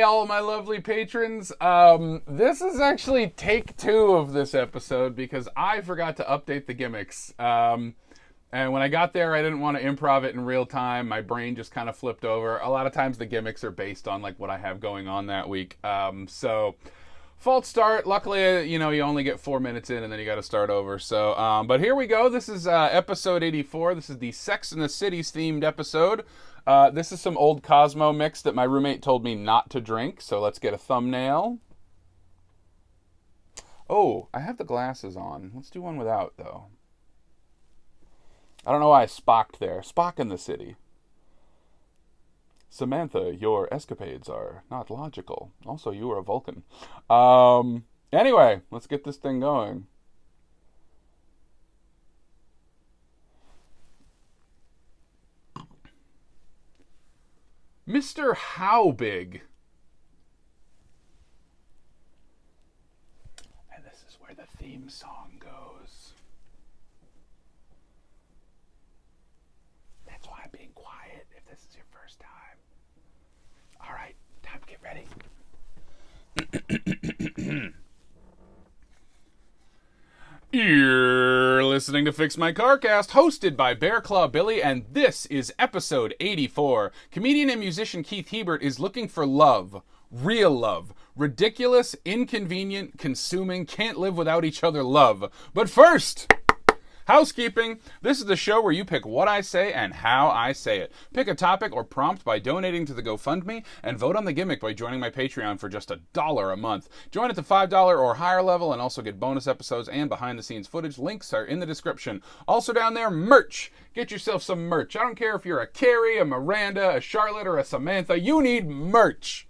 Hey, all my lovely patrons. This is actually take 2 of this episode because I forgot to update the gimmicks. And when I got there, I didn't want to improv it in real time. My brain just kind of flipped over. A lot of times the gimmicks are based on like what I have going on that week. So false start. Luckily, you only get 4 minutes in and then you got to start over. So, but here we go. This is episode 84. This is the Sex and the Cities themed episode. This is some old Cosmo mix that my roommate told me not to drink. So let's get a thumbnail. Oh, I have the glasses on. Let's do one without, though. I don't know why I spocked there. Spock in the city. Samantha, your escapades are not logical. Also, you are a Vulcan. Anyway, let's get this thing going. Mr. Howbig. And this is where the theme song goes. That's why I'm being quiet if this is your first time. All right, time to get ready. You're listening to Fix My Carcast, hosted by Bear Claw Billy, and this is episode 84. Comedian and musician Keith Hebert is looking for love. Real love. Ridiculous, inconvenient, consuming, can't live without each other love. But first, housekeeping. This is the show where you pick what I say and how I say it. Pick a topic or prompt by donating to the GoFundMe and vote on the gimmick by joining my Patreon for just $1 a month. Join at the $5 or higher level and also get bonus episodes and behind-the-scenes footage. Links are in the description. Also down there, merch. Get yourself some merch. I don't care if you're a Carrie, a Miranda, a Charlotte, or a Samantha. You need merch.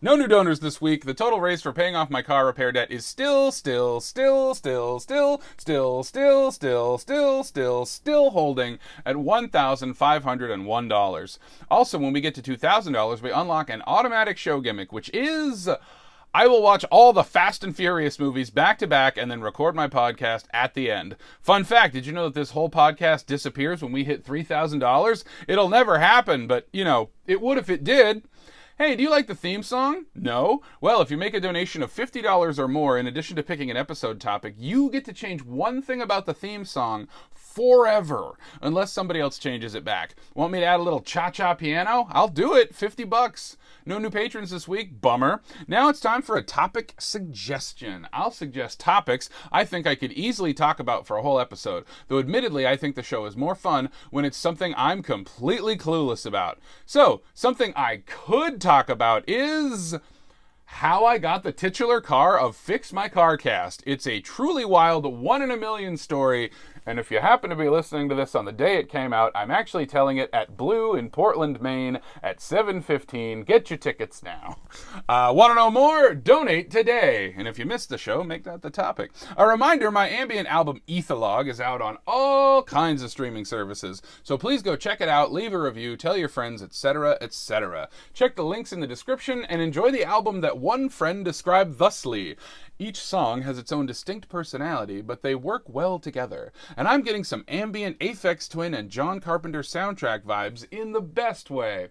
No new donors this week. The total raise for paying off my car repair debt is still holding at $1,501. Also, when we get to $2,000, we unlock an automatic show gimmick, which is I will watch all the Fast and Furious movies back to back and then record my podcast at the end. Fun fact, did you know that this whole podcast disappears when we hit $3,000? It'll never happen, but, it would if it did. Hey, do you like the theme song? No? Well, if you make a donation of $50 or more, in addition to picking an episode topic, you get to change one thing about the theme song forever, unless somebody else changes it back. Want me to add a little cha-cha piano? I'll do it. $50. No new patrons this week. Bummer. Now it's time for a topic suggestion. I'll suggest topics I think I could easily talk about for a whole episode, though admittedly I think the show is more fun when it's something I'm completely clueless about. So, something I could talk about is how I got the titular car of Fix My Carcast. It's a truly wild 1 in a million story, and if you happen to be listening to this on the day it came out, I'm actually telling it at Blue in Portland, Maine at 7:15. Get your tickets now. Want to know more? Donate today. And if you missed the show, make that the topic. A reminder, my ambient album Ethalog is out on all kinds of streaming services, so please go check it out, leave a review, tell your friends, etc., etc. Check the links in the description and enjoy the album that one friend described thusly. Each song has its own distinct personality, but they work well together. And I'm getting some ambient Aphex Twin and John Carpenter soundtrack vibes in the best way.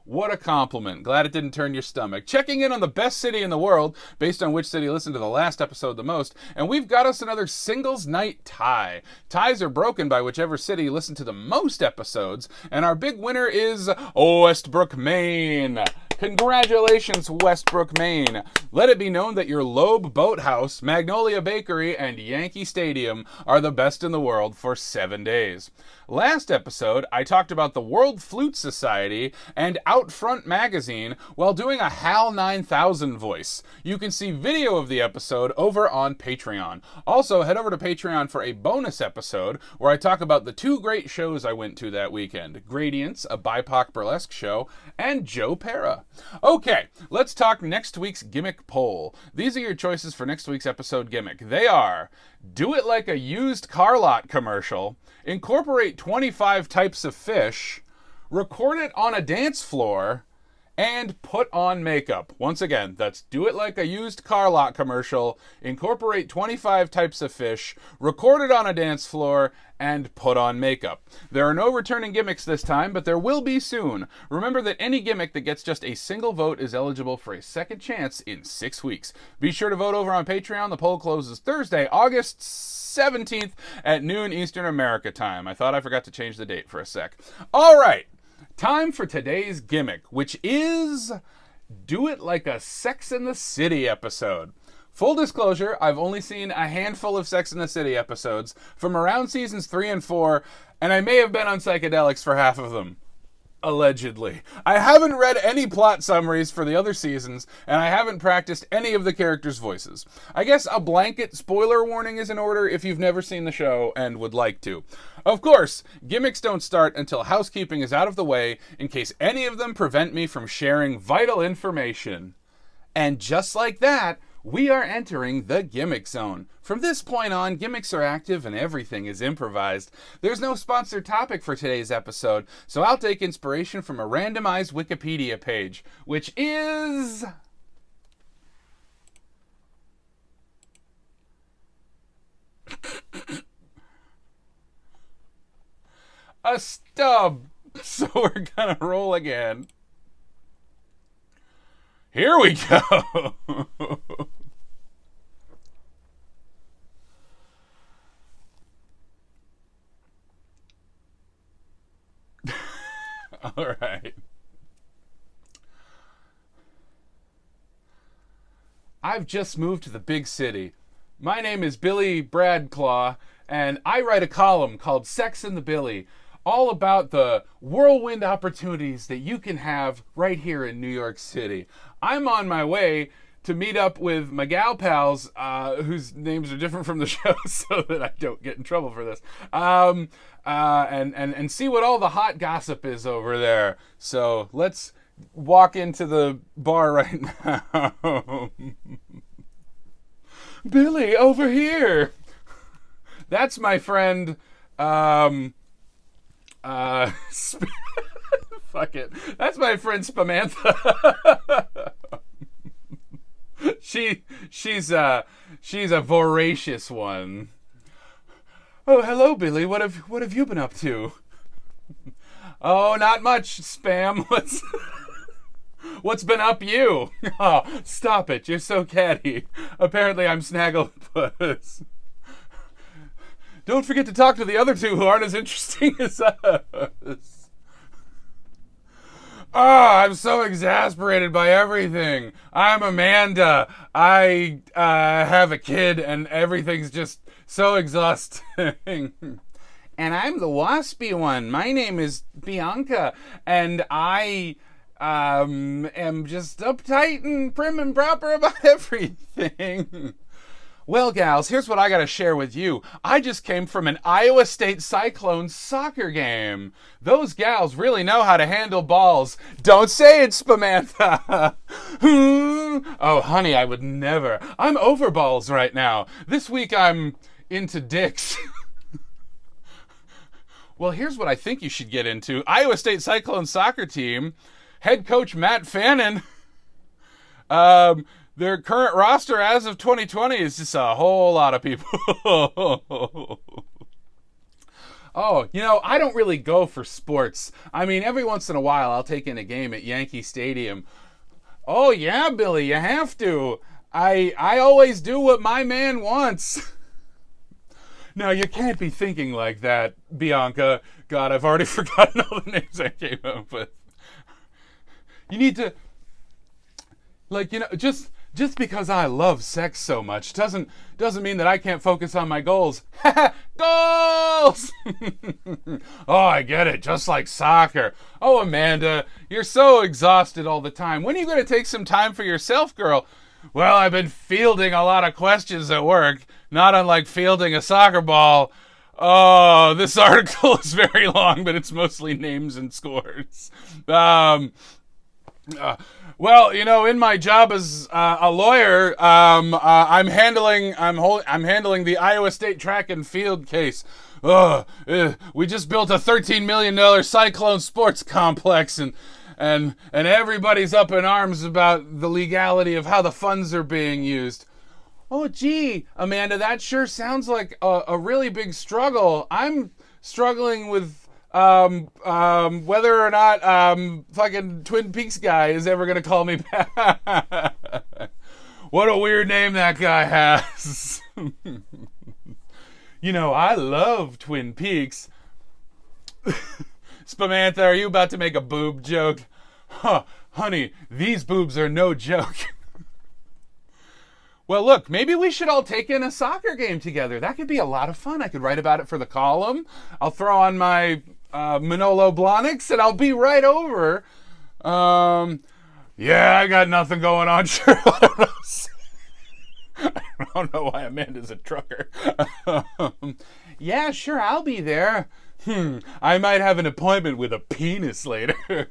What a compliment. Glad it didn't turn your stomach. Checking in on the best city in the world, based on which city listened to the last episode the most, and we've got us another singles night tie. Ties are broken by whichever city listened to the most episodes, and our big winner is Westbrook, Maine. Congratulations, Westbrook, Maine. Let it be known that your Loeb Boathouse, Magnolia Bakery, and Yankee Stadium are the best in the world for 7 days. Last episode, I talked about the World Flute Society and Outfront Magazine while doing a HAL 9000 voice. You can see video of the episode over on Patreon. Also, head over to Patreon for a bonus episode where I talk about the 2 great shows I went to that weekend. Gradients, a BIPOC burlesque show, and Joe Pera. Okay, let's talk next week's gimmick poll. These are your choices for next week's episode gimmick. They are: do it like a used car lot commercial, incorporate 25 types of fish, record it on a dance floor, And put on makeup. Once again, that's do it like a used car lot commercial, incorporate 25 types of fish, record it on a dance floor, and put on makeup. There are no returning gimmicks this time, but there will be soon. Remember that any gimmick that gets just a single vote is eligible for a second chance in 6 weeks. Be sure to vote over on Patreon. The poll closes Thursday, August 17th at noon Eastern America time. I thought I forgot to change the date for a sec. All right. Time for today's gimmick, which is Do It Like a Sex and the City episode. Full disclosure, I've only seen a handful of Sex and the City episodes from around seasons 3 and 4, and I may have been on psychedelics for half of them. Allegedly. I haven't read any plot summaries for the other seasons, and I haven't practiced any of the characters' voices. I guess a blanket spoiler warning is in order if you've never seen the show and would like to. Of course, gimmicks don't start until housekeeping is out of the way, in case any of them prevent me from sharing vital information. And just like that, we are entering the gimmick zone. From this point on, gimmicks are active and everything is improvised. There's no sponsored topic for today's episode, so I'll take inspiration from a randomized Wikipedia page, which is... a stub. So we're gonna roll again. Here we go. All right. I've just moved to the big city. My name is Billy Bradclaw, and I write a column called Sex and the Billy, all about the whirlwind opportunities that you can have right here in New York City. I'm on my way to meet up with my gal pals, whose names are different from the show so that I don't get in trouble for this, and see what all the hot gossip is over there. So let's walk into the bar right now. Billy, over here. That's my friend, fuck it. That's my friend Spamantha. She's a voracious one. Oh, hello, Billy. What have you been up to? Oh, not much, Spam. What's been up you? Oh, stop it. You're so catty. Apparently I'm Snagglepuss. Don't forget to talk to the other two who aren't as interesting as us. Oh, I'm so exasperated by everything. I'm Amanda. I have a kid and everything's just so exhausting. And I'm the waspy one. My name is Bianca, and I am just uptight and prim and proper about everything. Well, gals, here's what I gotta share with you. I just came from an Iowa State Cyclones soccer game. Those gals really know how to handle balls. Don't say it, Spamantha. Oh, honey, I would never. I'm over balls right now. This week I'm into dicks. Well, here's what I think you should get into. Iowa State Cyclones soccer team, head coach Matt Fannin. Their current roster as of 2020 is just a whole lot of people. Oh, I don't really go for sports. I mean, every once in a while I'll take in a game at Yankee Stadium. Oh, yeah, Billy, you have to. I always do what my man wants. Now, you can't be thinking like that, Bianca. God, I've already forgotten all the names I came up with. You need to, just because I love sex so much doesn't mean that I can't focus on my goals. Goals! Oh, I get it. Just like soccer. Oh, Amanda, you're so exhausted all the time. When are you going to take some time for yourself, girl? Well, I've been fielding a lot of questions at work, not unlike fielding a soccer ball. Oh, this article is very long, but it's mostly names and scores. Well, in my job as a lawyer, I'm handling the Iowa State track and field case. We just built a $13 million Cyclone sports complex, and and everybody's up in arms about the legality of how the funds are being used. Oh, gee, Amanda, that sure sounds like a really big struggle. I'm struggling with whether or not fucking Twin Peaks guy is ever gonna call me back. What a weird name that guy has. You know, I love Twin Peaks. Spamantha, are you about to make a boob joke? Huh, honey, these boobs are no joke. Well, look, maybe we should all take in a soccer game together. That could be a lot of fun. I could write about it for the column. I'll throw on my Manolo Blahniks and I'll be right over. Yeah, I got nothing going on. Sure, I don't know why Amanda's a trucker. Yeah, sure, I'll be there. I might have an appointment with a penis later.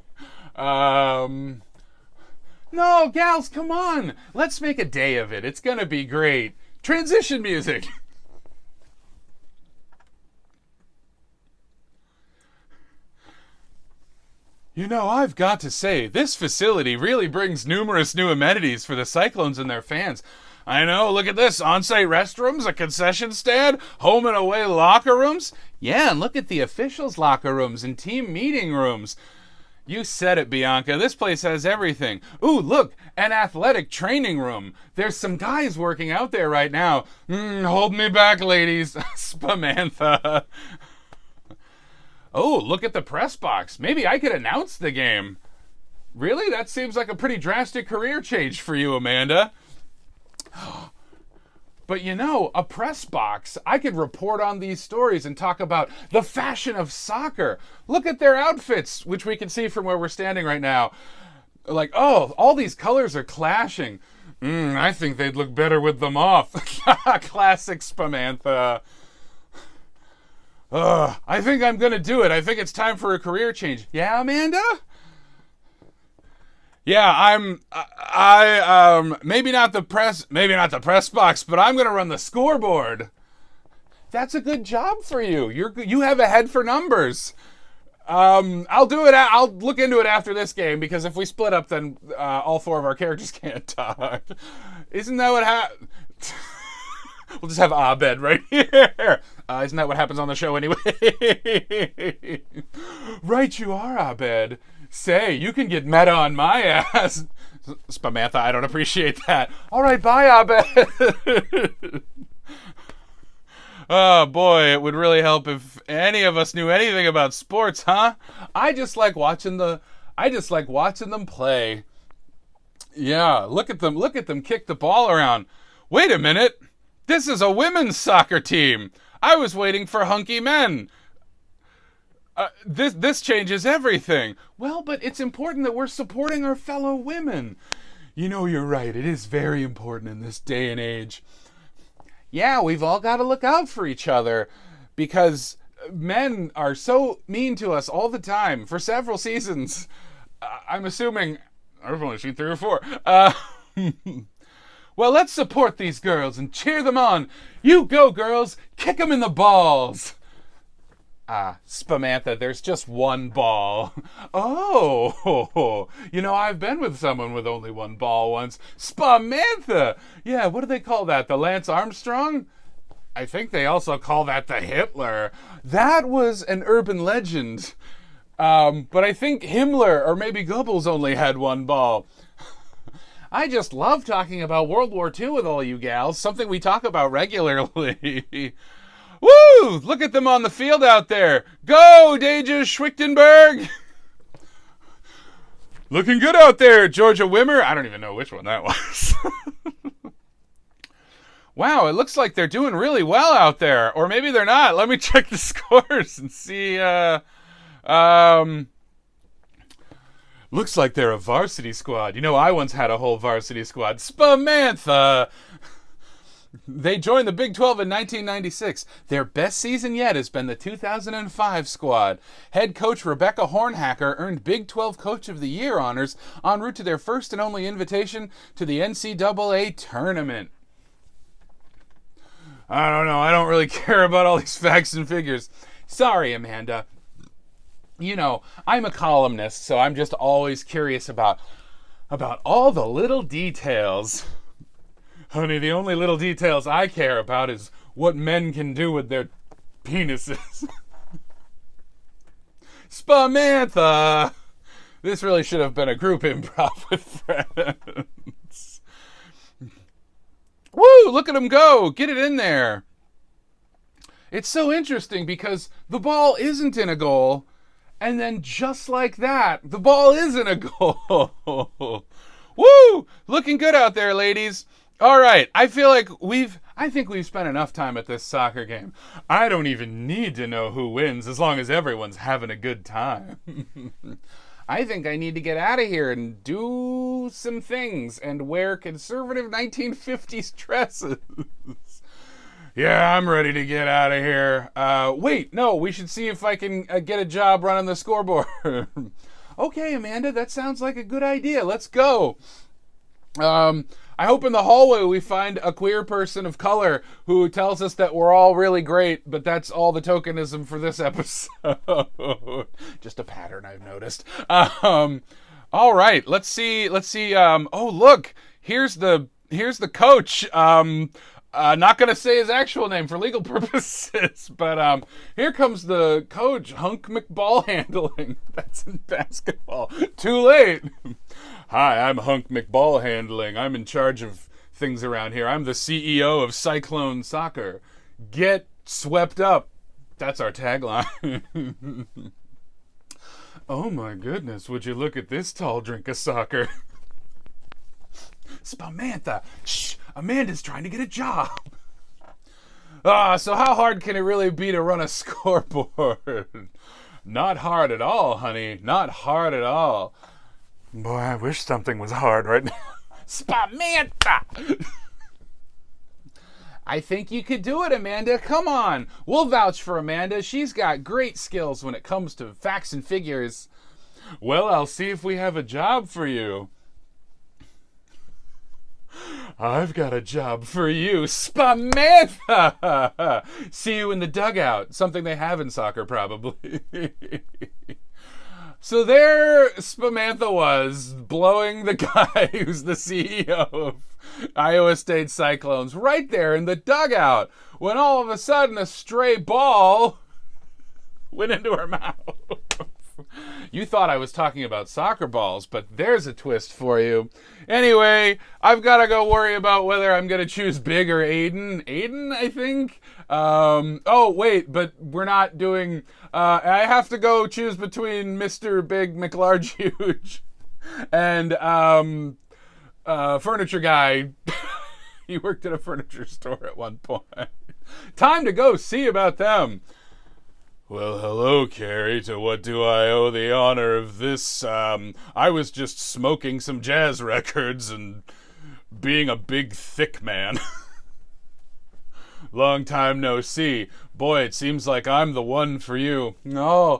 No, gals, come on. Let's make a day of it. It's gonna be great. Transition music. You know, I've got to say, this facility really brings numerous new amenities for the Cyclones and their fans. I know, look at this. On-site restrooms, a concession stand, home and away locker rooms. Yeah, and look at the officials' locker rooms and team meeting rooms. You said it, Bianca. This place has everything. Ooh, look, an athletic training room. There's some guys working out there right now. Hold me back, ladies. Spamantha. Oh, look at the press box. Maybe I could announce the game. Really? That seems like a pretty drastic career change for you, Amanda. But you know, a press box, I could report on these stories and talk about the fashion of soccer. Look at their outfits, which we can see from where we're standing right now. Like, oh, all these colors are clashing. I think they'd look better with them off. Classic Spamantha. I think I'm gonna do it. I think it's time for a career change. Yeah, Amanda? Yeah, maybe not the press box, but I'm gonna run the scoreboard. That's a good job for you. You have a head for numbers. I'll do it. I'll look into it after this game, because if we split up, then all four of our characters can't talk. Isn't that what happened? We'll just have Abed right here. Isn't that what happens on the show anyway? Right, you are, Abed. Say, you can get meta on my ass. Spamantha, I don't appreciate that. All right, bye, Abed. Oh, boy, it would really help if any of us knew anything about sports, huh? I just like watching them play. Yeah, look at them kick the ball around. Wait a minute. This is a women's soccer team. I was waiting for hunky men. This changes everything. Well, but it's important that we're supporting our fellow women. You know, you're right. It is very important in this day and age. Yeah, we've all got to look out for each other, because men are so mean to us all the time for several seasons. I'm assuming I've only seen 3 or 4. Well, let's support these girls and cheer them on. You go, girls. Kick them in the balls. Spamantha, there's just one ball. Oh, you know, I've been with someone with only one ball once. Spamantha! Yeah, what do they call that? The Lance Armstrong? I think they also call that the Hitler. That was an urban legend. But I think Himmler or maybe Goebbels only had one ball. I just love talking about World War II with all you gals, something we talk about regularly. Woo! Look at them on the field out there. Go, Deja Schwichtenberg! Looking good out there, Georgia Wimmer. I don't even know which one that was. Wow, it looks like they're doing really well out there. Or maybe they're not. Let me check the scores and see. Looks like they're a varsity squad. You know, I once had a whole varsity squad. Spamantha! They joined the Big 12 in 1996. Their best season yet has been the 2005 squad. Head coach Rebecca Hornhacker earned Big 12 Coach of the Year honors en route to their first and only invitation to the NCAA tournament. I don't know. I don't really care about all these facts and figures. Sorry, Amanda. I'm a columnist, so I'm just always curious about all the little details. Honey, the only little details I care about is what men can do with their penises. Spamantha! This really should have been a group improv with friends. Woo! Look at him go! Get it in there! It's so interesting because the ball isn't in a goal, and then just like that, the ball is in a goal. Woo! Looking good out there, ladies. All right, I think we've spent enough time at this soccer game. I don't even need to know who wins as long as everyone's having a good time. I think I need to get out of here and do some things and wear conservative 1950s dresses. Yeah, I'm ready to get out of here. Wait, no, we should see if I can get a job running the scoreboard. Okay, Amanda, that sounds like a good idea. Let's go. I hope in the hallway we find a queer person of color who tells us that we're all really great, but that's all the tokenism for this episode. Just a pattern I've noticed. All right, let's see. Oh, look, here's the coach. Not gonna say his actual name for legal purposes, but here comes the coach, Hunk McBallhandling. That's in basketball. Too late. Hi, I'm Hunk McBallhandling. I'm in charge of things around here. I'm the CEO of Cyclone Soccer. Get swept up. That's our tagline. Oh my goodness, would you look at this tall drink of soccer? Spamantha! Shh! Amanda's trying to get a job! So how hard can it really be to run a scoreboard? Not hard at all, honey. Not hard at all. Boy, I wish something was hard right now. Spamantha! I think you could do it, Amanda. Come on. We'll vouch for Amanda. She's got great skills when it comes to facts and figures. Well, I'll see if we have a job for you. I've got a job for you, Spamantha! See you in the dugout. Something they have in soccer, probably. So there Spamantha was, blowing the guy who's the CEO of Iowa State Cyclones right there in the dugout, when all of a sudden a stray ball went into her mouth. You thought I was talking about soccer balls, but there's a twist for you. Anyway, I've got to go worry about whether I'm going to choose Big or Aiden. Aiden, I think? Oh, wait, but we're not doing... I have to go choose between Mr. Big McLarge Huge and furniture guy. He worked at a furniture store at one point. Time to go see about them. Well, hello, Carrie. To what do I owe the honor of this? I was just smoking some jazz records and being a big, thick man. Long time no see. Boy, it seems like I'm the one for you. Oh,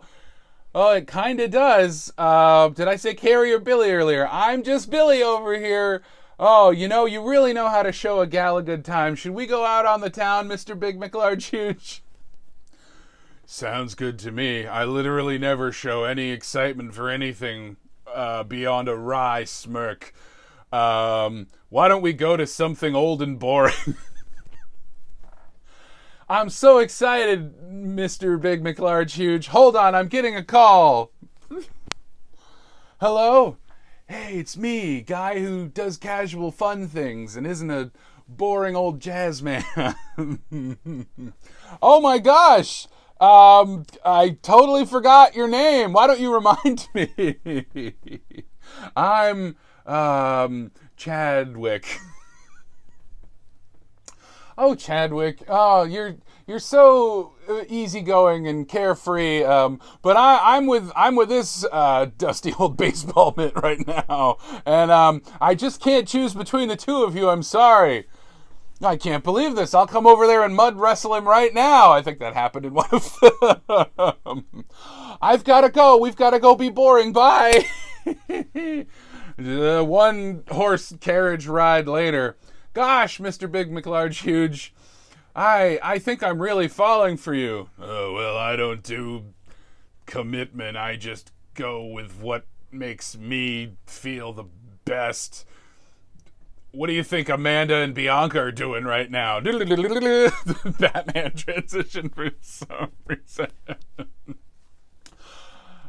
it kind of does. Did I say Carrie or Billy earlier? I'm just Billy over here. Oh, you really know how to show a gal a good time. Should we go out on the town, Mr. Big McLarge Huge? Sounds good to me. I literally never show any excitement for anything beyond a wry smirk. Why don't we go to something old and boring? I'm so excited, Mr. Big McLarge Huge. Hold on, I'm getting a call. Hello? Hey, it's me, guy who does casual fun things and isn't a boring old jazz man. Oh my gosh! I totally forgot your name. Why don't you remind me? I'm, Chadwick. Oh, Chadwick. Oh, you're so easygoing and carefree. But I'm with this dusty old baseball mitt right now, and I just can't choose between the two of you. I'm sorry. I can't believe this. I'll come over there and mud wrestle him right now. I think that happened in one of them. I've got to go. We've got to go be boring. Bye. One horse carriage ride later. Gosh, Mr. Big McLarge Huge, I think I'm really falling for you. Oh, well, I don't do commitment. I just go with what makes me feel the best. What do you think Amanda and Bianca are doing right now? Batman transition for some reason.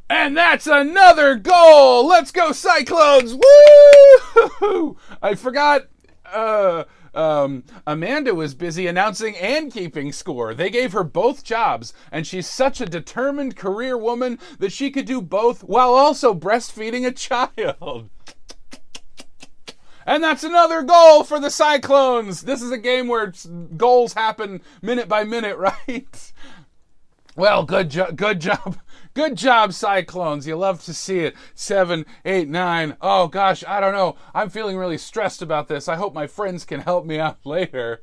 And that's another goal! Let's go Cyclones! Woo! I forgot Amanda was busy announcing and keeping score. They gave her both jobs, and she's such a determined career woman that she could do both while also breastfeeding a child. And that's another goal for the Cyclones. This is a game where goals happen minute by minute, right? Well, good job, Cyclones. You love to see it. 7, 8, 9. Oh, gosh, I don't know. I'm feeling really stressed about this. I hope my friends can help me out later.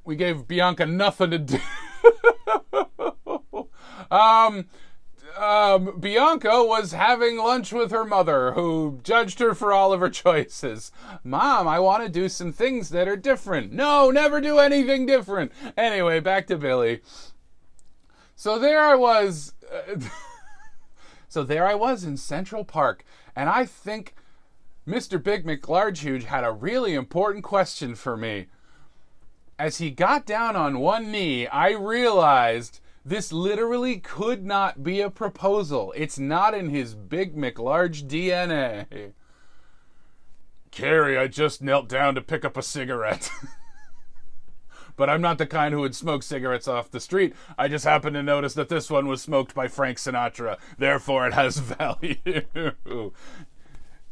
We gave Bianca nothing to do. Bianca was having lunch with her mother, who judged her for all of her choices. Mom, I want to do some things that are different. No, never do anything different. Anyway, back to Billy. So there I was. In Central Park, and I think Mr. Big McLargehuge had a really important question for me. As he got down on one knee, I realized this literally could not be a proposal. It's not in his Big McLarge DNA. Carrie, I just knelt down to pick up a cigarette. But I'm not the kind who would smoke cigarettes off the street. I just happened to notice that this one was smoked by Frank Sinatra. Therefore, it has value.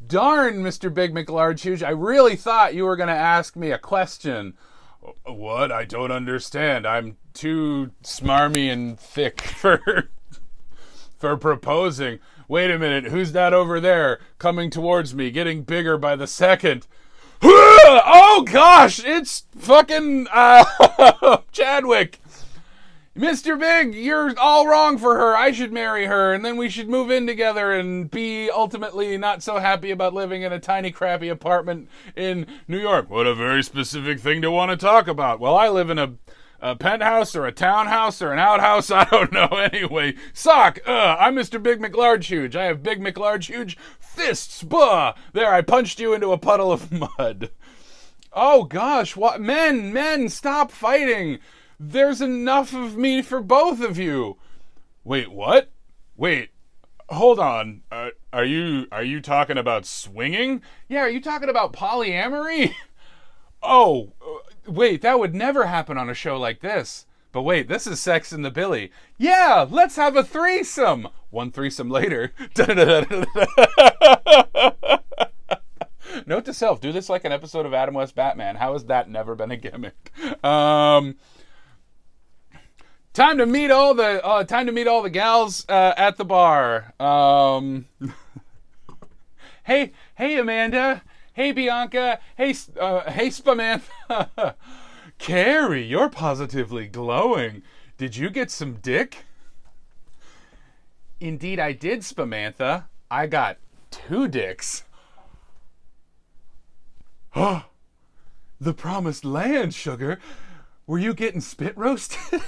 Darn, Mr. Big McLargehuge, I really thought you were going to ask me a question. What? I don't understand. I'm too smarmy and thick for proposing. Wait a minute, who's that over there coming towards me, getting bigger by the second? Oh gosh, it's fucking Chadwick. Mr. Big, you're all wrong for her. I should marry her, and then we should move in together and be ultimately not so happy about living in a tiny, crappy apartment in New York. What a very specific thing to want to talk about. Well, I live in a penthouse or a townhouse or an outhouse. I don't know. Anyway, sock. I'm Mr. Big McLargehuge. I have Big McLargehuge fists. Buh. There, I punched you into a puddle of mud. Oh, gosh. What? Men, stop fighting. There's enough of me for both of you. Wait, what? Wait, hold on. Are you talking about swinging? Yeah, are you talking about polyamory? Oh, wait, that would never happen on a show like this. But wait, this is Sex and the Billy. Yeah, let's have a threesome. One threesome later. Note to self, do this like an episode of Adam West Batman. How has that never been a gimmick? Time to meet all the gals at the bar. Hey, Amanda. Hey, Bianca. Hey, Spamantha. Carrie, you're positively glowing. Did you get some dick? Indeed, I did, Spamantha. I got 2 dicks. Oh, the promised land, sugar. Were you getting spit roasted?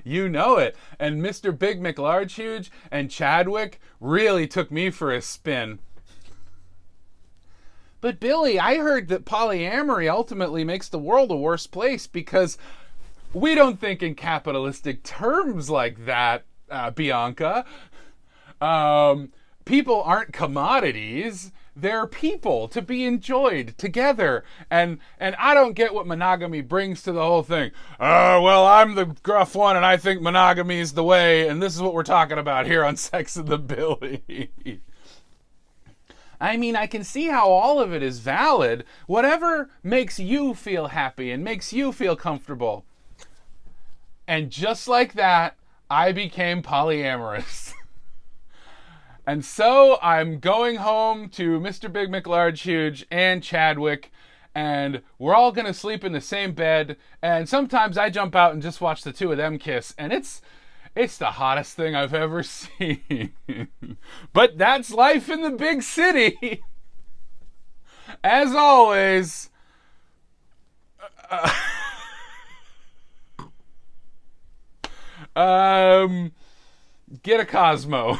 You know it. And Mr. Big McLargehuge and Chadwick really took me for a spin. But Billy, I heard that polyamory ultimately makes the world a worse place because we don't think in capitalistic terms like that, Bianca. People aren't commodities. They're people to be enjoyed together. And I don't get what monogamy brings to the whole thing. Well, I'm the gruff one and I think monogamy is the way, and this is what we're talking about here on Sex and the Billy. I mean, I can see how all of it is valid. Whatever makes you feel happy and makes you feel comfortable. And just like that, I became polyamorous. And so I'm going home to Mr. Big McLargehuge and Chadwick, and we're all going to sleep in the same bed. And sometimes I jump out and just watch the two of them kiss, and it's the hottest thing I've ever seen. But that's life in the big city. As always, Get a Cosmo.